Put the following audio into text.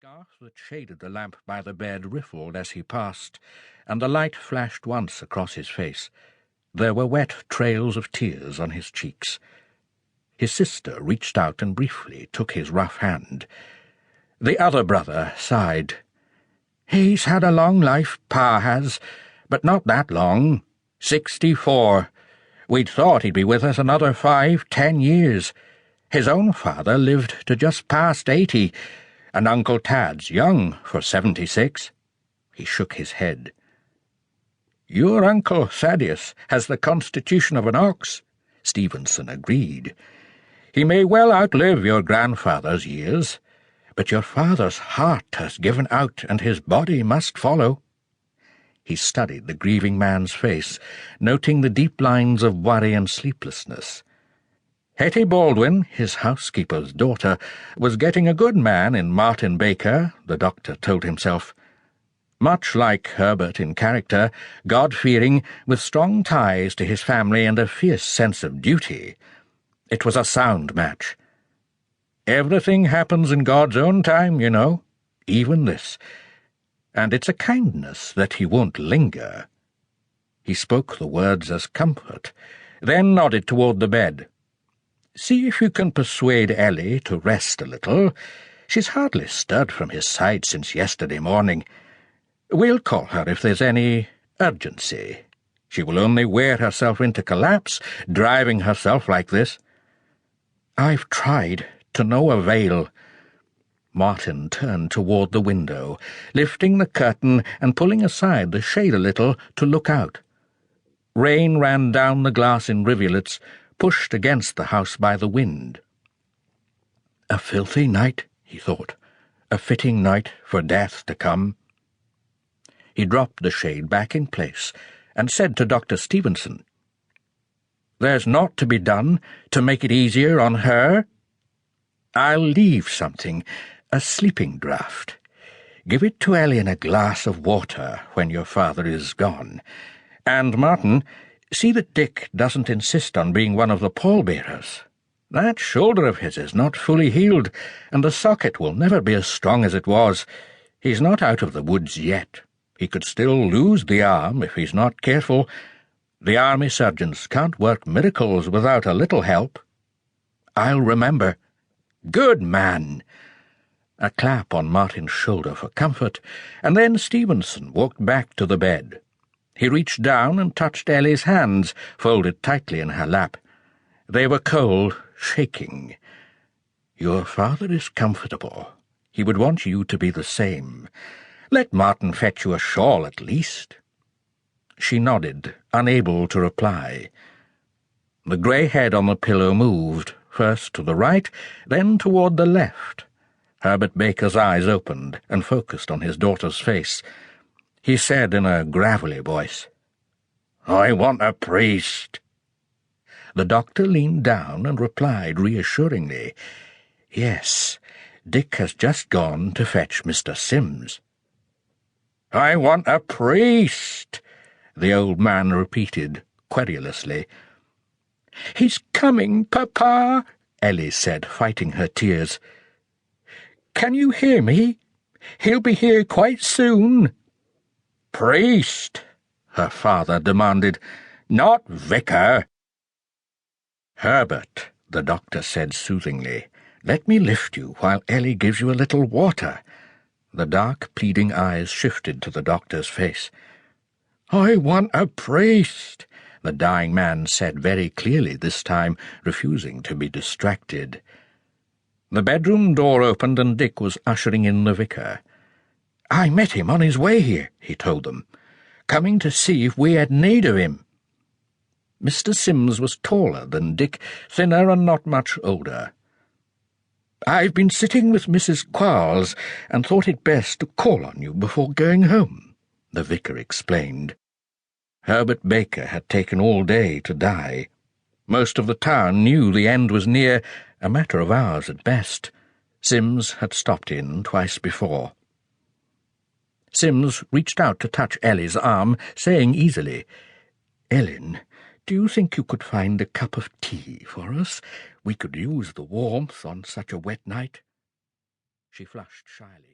scarf that shaded the lamp by the bed riffled as he passed, and the light flashed once across his face. There were wet trails of tears on his cheeks. His sister reached out and briefly took his rough hand. The other brother sighed. "He's had a long life, Pa has, but not that long. 64. We'd thought he'd be with us another 5-10 years. His own father lived to just past 80, and Uncle Tad's young for 76. He shook his head. "Your Uncle Thaddeus has the constitution of an ox," Stevenson agreed. "He may well outlive your grandfather's years, but your father's heart has given out and his body must follow." He studied the grieving man's face, noting the deep lines of worry and sleeplessness. Hetty Baldwin, his housekeeper's daughter, was getting a good man in Martin Baker, the doctor told himself. Much like Herbert in character, God-fearing, with strong ties to his family and a fierce sense of duty. It was a sound match. Everything happens in God's own time, you know, even this. And it's a kindness that he won't linger. He spoke the words as comfort, then nodded toward the bed. "See if you can persuade Ellie to rest a little. She's hardly stirred from his side since yesterday morning. We'll call her if there's any urgency. She will only wear herself into collapse, driving herself like this." "I've tried, to no avail." Martin turned toward the window, lifting the curtain and pulling aside the shade a little to look out. Rain ran down the glass in rivulets, pushed against the house by the wind. A filthy night, he thought, a fitting night for death to come. He dropped the shade back in place and said to Dr. Stevenson, "There's naught to be done to make it easier on her? I'll leave something, a sleeping draught. Give it to Ellie in a glass of water when your father is gone. And, Martin, see that Dick doesn't insist on being one of the pallbearers. That shoulder of his is not fully healed, and the socket will never be as strong as it was. He's not out of the woods yet. He could still lose the arm if he's not careful. The army surgeons can't work miracles without a little help." "I'll remember." "Good man!" A clap on Martin's shoulder for comfort, and then Stevenson walked back to the bed. He reached down and touched Ellie's hands, folded tightly in her lap. They were cold, shaking. "Your father is comfortable. He would want you to be the same. Let Martin fetch you a shawl at least." She nodded, unable to reply. The grey head on the pillow moved, first to the right, then toward the left. Herbert Baker's eyes opened and focused on his daughter's face. He said in a gravelly voice, "I want a priest." The doctor leaned down and replied reassuringly, "Yes, Dick has just gone to fetch Mr. Sims." "I want a priest," the old man repeated querulously. "He's coming, Papa," Ellie said, fighting her tears. "Can you hear me? He'll be here quite soon." "Priest," her father demanded, "not vicar." "Herbert," the doctor said soothingly, "let me lift you while Ellie gives you a little water." The dark, pleading eyes shifted to the doctor's face. "I want a priest," the dying man said very clearly this time, refusing to be distracted. The bedroom door opened and Dick was ushering in the vicar. "I met him on his way here," he told them, "coming to see if we had need of him." Mr. Sims was taller than Dick, thinner and not much older. "I've been sitting with Mrs. Quarles and thought it best to call on you before going home," the vicar explained. Herbert Baker had taken all day to die. Most of the town knew the end was near, a matter of hours at best. Sims had stopped in twice before. Sims reached out to touch Ellie's arm, saying easily, "Ellen, do you think you could find a cup of tea for us? We could use the warmth on such a wet night." She flushed shyly.